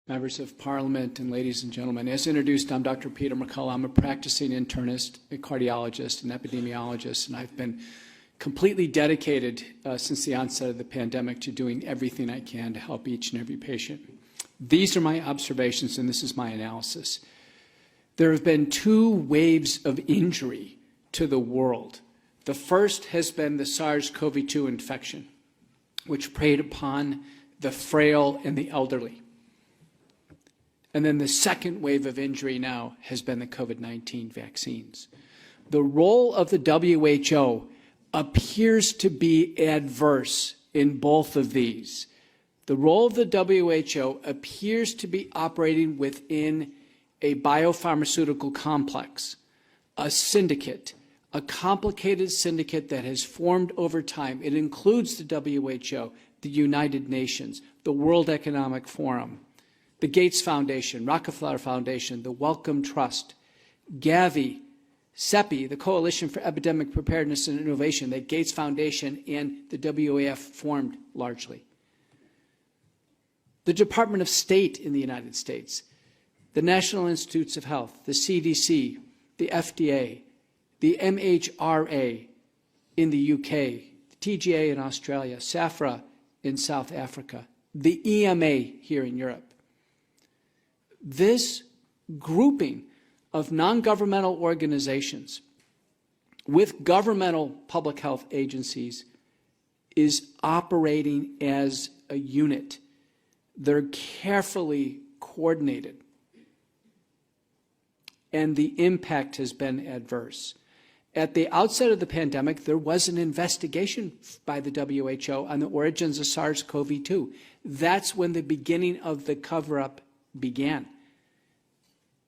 Members of Parliament and ladies and gentlemen, as introduced, I'm Dr. Peter McCullough. I'm a practicing internist, a cardiologist, and epidemiologist, and I've been completely dedicated since the onset of the pandemic to doing everything I can to help each and every patient. These are my observations, and this is my analysis. There have been two waves of injury to the world. The first has been the SARS-CoV-2 infection, which preyed upon the frail and the elderly. And then the second wave of injury now has been the COVID-19 vaccines. The role of the WHO appears to be adverse in both of these. The role of the WHO appears to be operating within a biopharmaceutical complex, a syndicate, a complicated syndicate that has formed over time. It includes the WHO, the United Nations, the World Economic Forum, the Gates Foundation, Rockefeller Foundation, the Wellcome Trust, Gavi, CEPI, the Coalition for Epidemic Preparedness and Innovation that Gates Foundation and the WEF formed largely. The Department of State in the United States, the National Institutes of Health, the CDC, the FDA, the MHRA in the UK, the TGA in Australia, SAFRA in South Africa, the EMA here in Europe. This grouping of non-governmental organizations with governmental public health agencies is operating as a unit. They're carefully coordinated, and the impact has been adverse. At the outset of the pandemic, there was an investigation by the WHO on the origins of SARS-CoV-2. That's when the beginning of the cover-up began.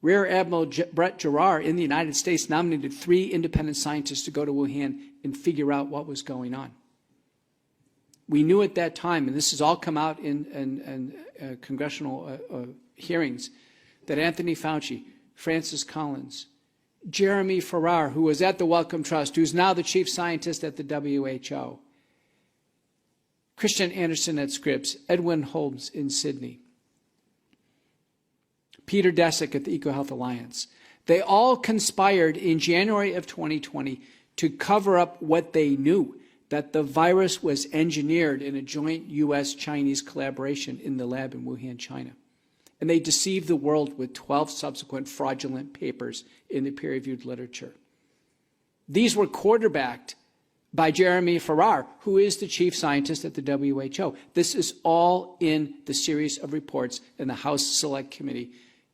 Rear Admiral Brett Giroir in the United States nominated 3 independent scientists to go to Wuhan and figure out what was going on. We knew at that time, and this has all come out in congressional hearings, that Anthony Fauci, Francis Collins, Jeremy Farrar, who was at the Wellcome Trust, who's now the chief scientist at the WHO, Christian Anderson at Scripps, Edwin Holmes in Sydney, Peter Daszak at the EcoHealth Alliance. They all conspired in January of 2020 to cover up what they knew, that the virus was engineered in a joint U.S.-Chinese collaboration in the lab in Wuhan, China. And they deceived the world with 12 subsequent fraudulent papers in the peer-reviewed literature. These were quarterbacked by Jeremy Farrar, who is the chief scientist at the WHO. This is all in the series of reports in the House Select Committee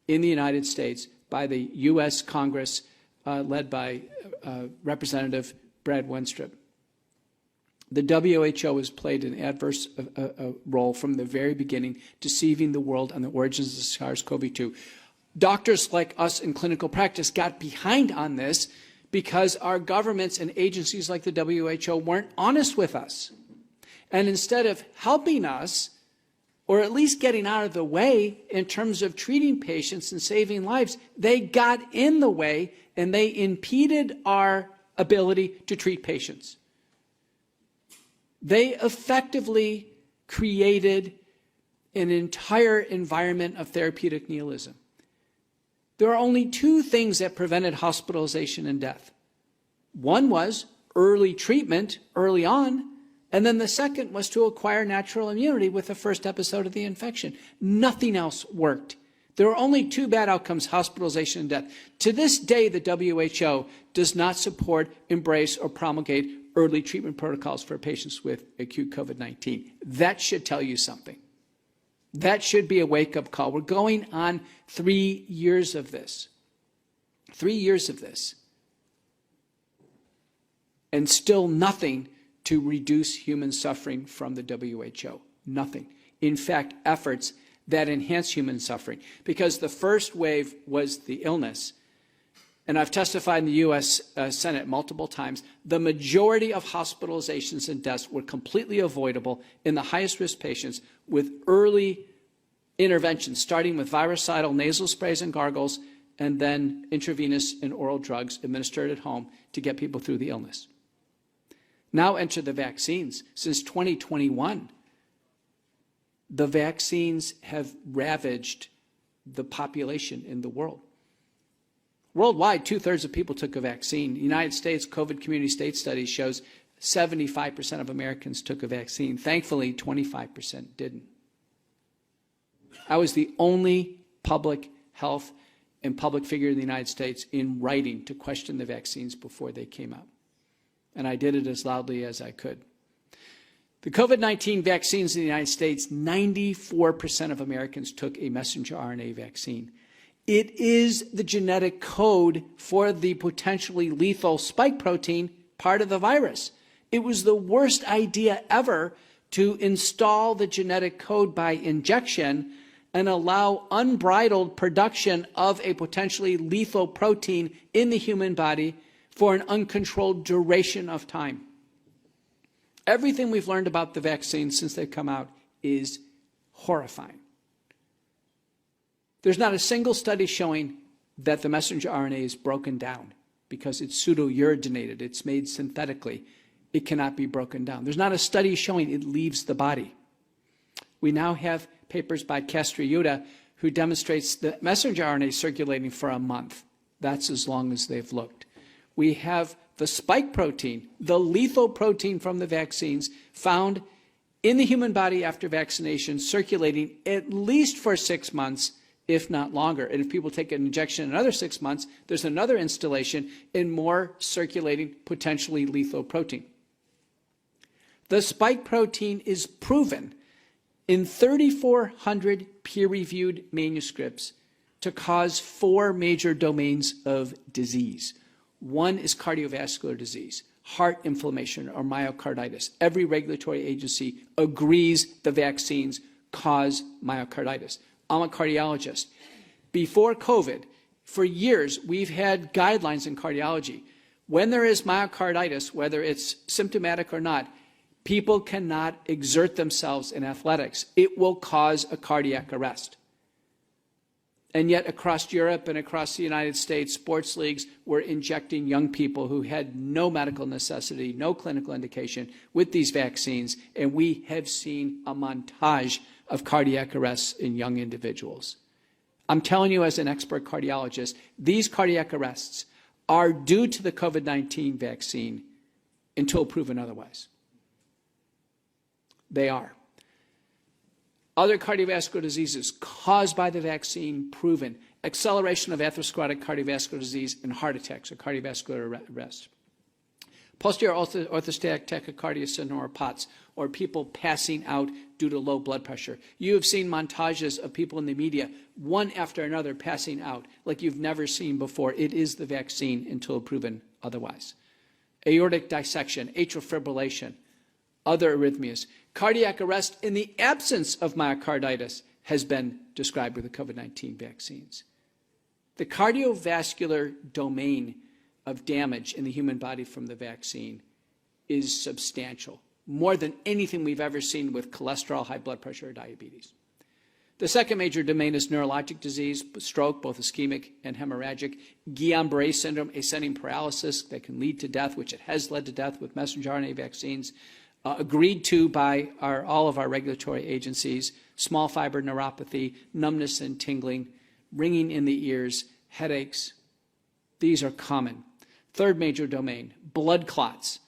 in the United States by the U.S. Congress led by Representative Brad Wenstrup. The WHO has played an adverse role from the very beginning, deceiving the world on the origins of SARS-CoV-2. Doctors like us in clinical practice got behind on this because our governments and agencies like the WHO weren't honest with us. And instead of helping us, or at least getting out of the way in terms of treating patients and saving lives, they got in the way and they impeded our ability to treat patients. They effectively created an entire environment of therapeutic nihilism. There are only 2 things that prevented hospitalization and death. One was early treatment early on, and then the second was to acquire natural immunity with the first episode of the infection. Nothing else worked. There are only 2 bad outcomes, hospitalization and death. To this day, the WHO does not support, embrace, or promulgate early treatment protocols for patients with acute COVID-19. That should tell you something. That should be a wake-up call. We're going on 3 years of this. 3 years of this. And still nothing to reduce human suffering from the WHO. Nothing. In fact, efforts that enhance human suffering. Because the first wave was the illness. And I've testified in the U.S. Senate multiple times, the majority of hospitalizations and deaths were completely avoidable in the highest risk patients with early interventions, starting with virucidal nasal sprays and gargles, and then intravenous and oral drugs administered at home to get people through the illness. Now enter the vaccines. Since 2021, the vaccines have ravaged the population in the world. Worldwide, 2/3 of people took a vaccine. The United States COVID community state study shows 75% of Americans took a vaccine. Thankfully, 25% didn't. I was the only public health and public figure in the United States in writing to question the vaccines before they came out. And I did it as loudly as I could. The COVID-19 vaccines in the United States, 94% of Americans took a messenger RNA vaccine. It is the genetic code for the potentially lethal spike protein, part of the virus. It was the worst idea ever to install the genetic code by injection and allow unbridled production of a potentially lethal protein in the human body for an uncontrolled duration of time. Everything we've learned about the vaccines since they've come out is horrifying. There's not a single study showing that the messenger RNA is broken down because it's pseudo-uridinated, it's made synthetically. It cannot be broken down. There's not a study showing it leaves the body. We now have papers by Castriuta who demonstrates the messenger RNA circulating for a month. That's as long as they've looked. We have the spike protein, the lethal protein from the vaccines, found in the human body after vaccination, circulating at least for 6 months, if not longer. And if people take an injection in another 6 months, there's another installation in more circulating, potentially lethal protein. The spike protein is proven in 3,400 peer-reviewed manuscripts to cause 4 major domains of disease. One is cardiovascular disease, heart inflammation or myocarditis. Every regulatory agency agrees the vaccines cause myocarditis. I'm a cardiologist. Before COVID, for years, we've had guidelines in cardiology. When there is myocarditis, whether it's symptomatic or not, people cannot exert themselves in athletics. It will cause a cardiac arrest. And yet across Europe and across the United States, sports leagues were injecting young people who had no medical necessity, no clinical indication with these vaccines, and we have seen a montage of cardiac arrests in young individuals. I'm telling you as an expert cardiologist, these cardiac arrests are due to the COVID-19 vaccine until proven otherwise. They are. Other cardiovascular diseases caused by the vaccine proven. Acceleration of atherosclerotic cardiovascular disease and heart attacks or cardiovascular arrest. Posterior orthostatic tachycardia syndrome or POTS, or people passing out due to low blood pressure. You have seen montages of people in the media, one after another, passing out like you've never seen before. It is the vaccine until proven otherwise. Aortic dissection, atrial fibrillation, other arrhythmias. Cardiac arrest in the absence of myocarditis has been described with the COVID-19 vaccines. The cardiovascular domain of damage in the human body from the vaccine is substantial, more than anything we've ever seen with cholesterol, high blood pressure, or diabetes. The second major domain is neurologic disease, stroke, both ischemic and hemorrhagic, Guillain-Barré syndrome, ascending paralysis that can lead to death, which it has led to death with messenger RNA vaccines, agreed to by all of our regulatory agencies, small fiber neuropathy, numbness and tingling, ringing in the ears, headaches. These are common. Third major domain, blood clots.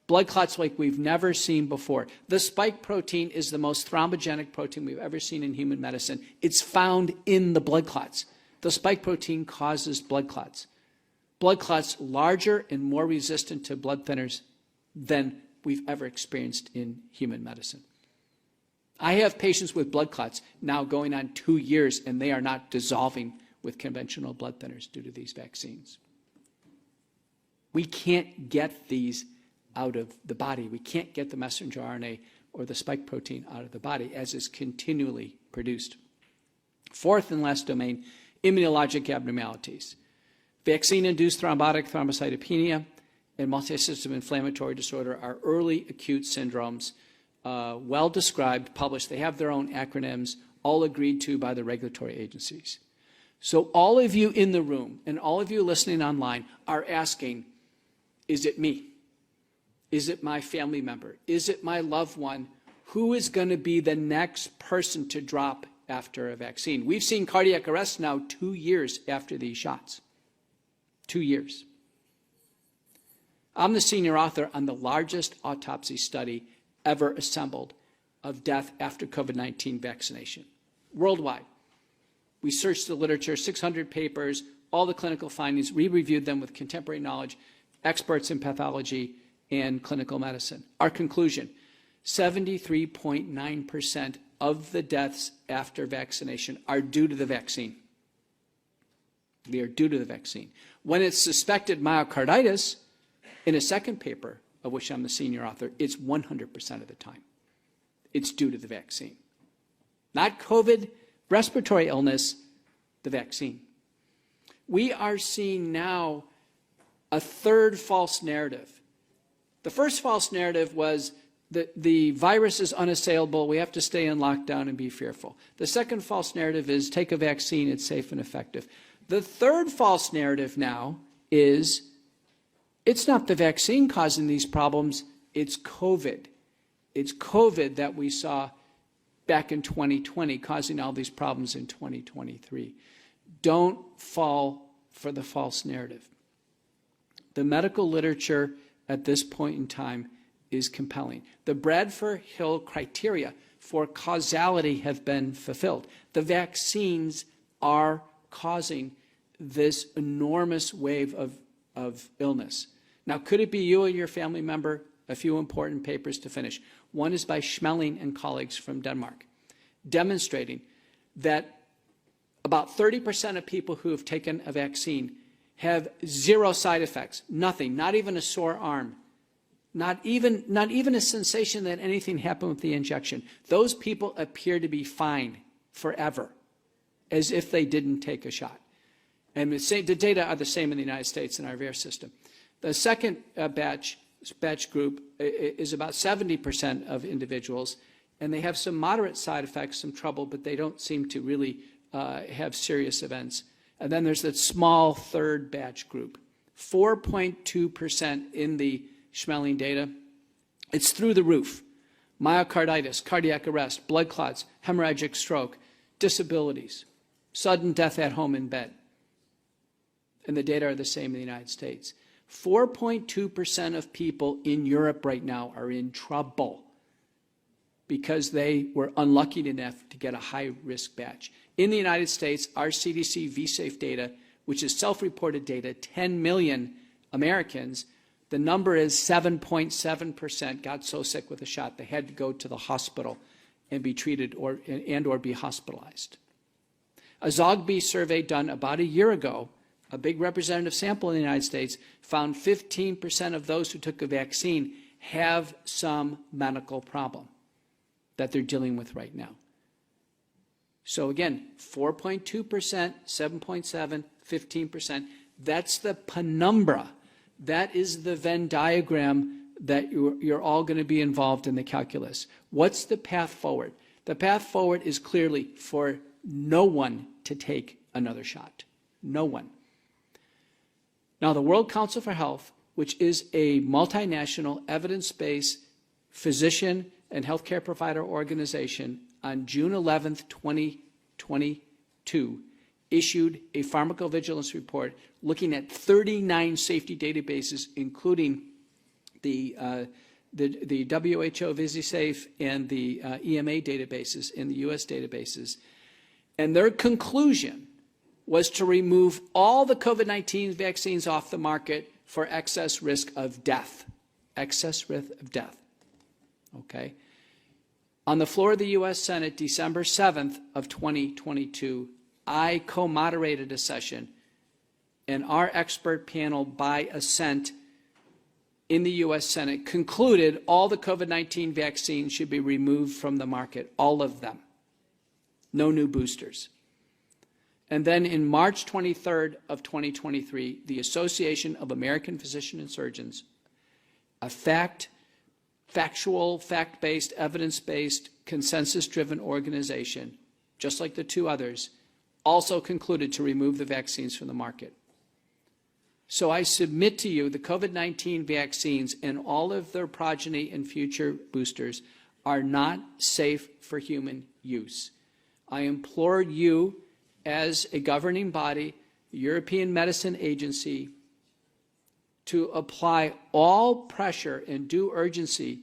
Blood clots like we've never seen before. The spike protein is the most thrombogenic protein we've ever seen in human medicine. It's found in the blood clots. The spike protein causes blood clots. Blood clots larger and more resistant to blood thinners than we've ever experienced in human medicine. I have patients with blood clots now going on 2 years, and they are not dissolving with conventional blood thinners due to these vaccines. We can't get these out of the body. We can't get the messenger RNA or the spike protein out of the body as is continually produced. Fourth and last domain, immunologic abnormalities. Vaccine-induced thrombotic thrombocytopenia and multisystem inflammatory disorder are early acute syndromes, well described, published. They have their own acronyms, all agreed to by the regulatory agencies. So all of you in the room and all of you listening online are asking, is it me? Is it my family member? Is it my loved one? Who is going to be the next person to drop after a vaccine. We've seen cardiac arrest now 2 years after these shots. 2 years. I'm the senior author on the largest autopsy study ever assembled of death after COVID-19 vaccination, worldwide. We searched the literature, 600 papers, all the clinical findings. We reviewed them with contemporary knowledge, experts in pathology and clinical medicine. Our conclusion, 73.9% of the deaths after vaccination are due to the vaccine. They are due to the vaccine. When it's suspected myocarditis, in a second paper, of which I'm the senior author, it's 100% of the time. It's due to the vaccine. Not COVID, respiratory illness, the vaccine. We are seeing now a third false narrative. The first false narrative was that the virus is unassailable, we have to stay in lockdown and be fearful. The second false narrative is take a vaccine, it's safe and effective. The third false narrative now is it's not the vaccine causing these problems, it's COVID. It's COVID that we saw back in 2020 causing all these problems in 2023. Don't fall for the false narrative. The medical literature at this point in time is compelling. The Bradford Hill criteria for causality have been fulfilled. The vaccines are causing this enormous wave of illness. Now, could it be you or your family member? A few important papers to finish. One is by Schmeling and colleagues from Denmark, demonstrating that about 30% of people who have taken a vaccine have zero side effects, nothing, not even a sore arm, not even a sensation that anything happened with the injection. Those people appear to be fine forever, as if they didn't take a shot. And the data are the same in the United States in our VAERS system. The second batch group is about 70% of individuals, and they have some moderate side effects, some trouble, but they don't seem to really have serious events. And then there's that small third batch group, 4.2% in the Schmeling data. It's through the roof. Myocarditis, cardiac arrest, blood clots, hemorrhagic stroke, disabilities, sudden death at home in bed. And the data are the same in the United States. 4.2% of people in Europe right now are in trouble because they were unlucky enough to get a high-risk batch. In the United States, our CDC vSafe data, which is self-reported data, 10 million Americans, the number is 7.7% got so sick with a shot they had to go to the hospital and be treated or be hospitalized. A Zogby survey done about a year ago, a big representative sample in the United States, found 15% of those who took a vaccine have some medical problem that they're dealing with right now. So again, 4.2%, 7.7%, 15%. That's the penumbra. That is the Venn diagram that you're all going to be involved in the calculus. What's the path forward? The path forward is clearly for no one to take another shot. No one. Now, the World Council for Health, which is a multinational, evidence-based physician and healthcare provider organization, on June 11th, 2022, issued a pharmacovigilance report looking at 39 safety databases, including the WHO VisiSafe and the EMA databases and the US databases. And their conclusion was to remove all the COVID-19 vaccines off the market for excess risk of death. Excess risk of death. Okay? On the floor of the U.S. Senate, December 7th of 2022, I co-moderated a session, and our expert panel, by assent in the U.S. Senate, concluded all the COVID-19 vaccines should be removed from the market, all of them. No new boosters. And then in March 23rd of 2023, the Association of American Physicians and Surgeons, a factual, fact-based, evidence-based, consensus-driven organization, just like the two others, also concluded to remove the vaccines from the market. So I submit to you the COVID-19 vaccines and all of their progeny and future boosters are not safe for human use. I implore you as a governing body, the European Medicine Agency, to apply all pressure and due urgency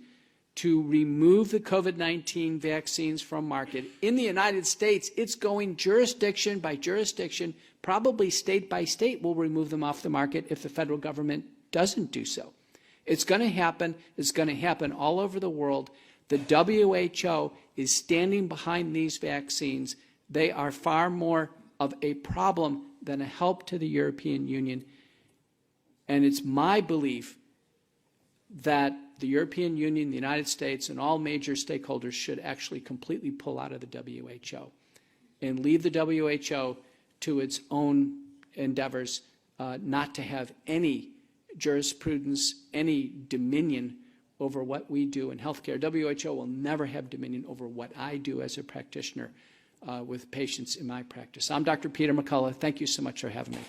to remove the COVID-19 vaccines from market. In the United States, it's going jurisdiction by jurisdiction, probably state by state will remove them off the market if the federal government doesn't do so. It's going to happen. It's going to happen all over the world. The WHO is standing behind these vaccines. They are far more of a problem than a help to the European Union. And it's my belief that the European Union, the United States, and all major stakeholders should actually completely pull out of the WHO and leave the WHO to its own endeavors, not to have any jurisprudence, any dominion over what we do in healthcare. WHO will never have dominion over what I do as a practitioner with patients in my practice. I'm Dr. Peter McCullough. Thank you so much for having me.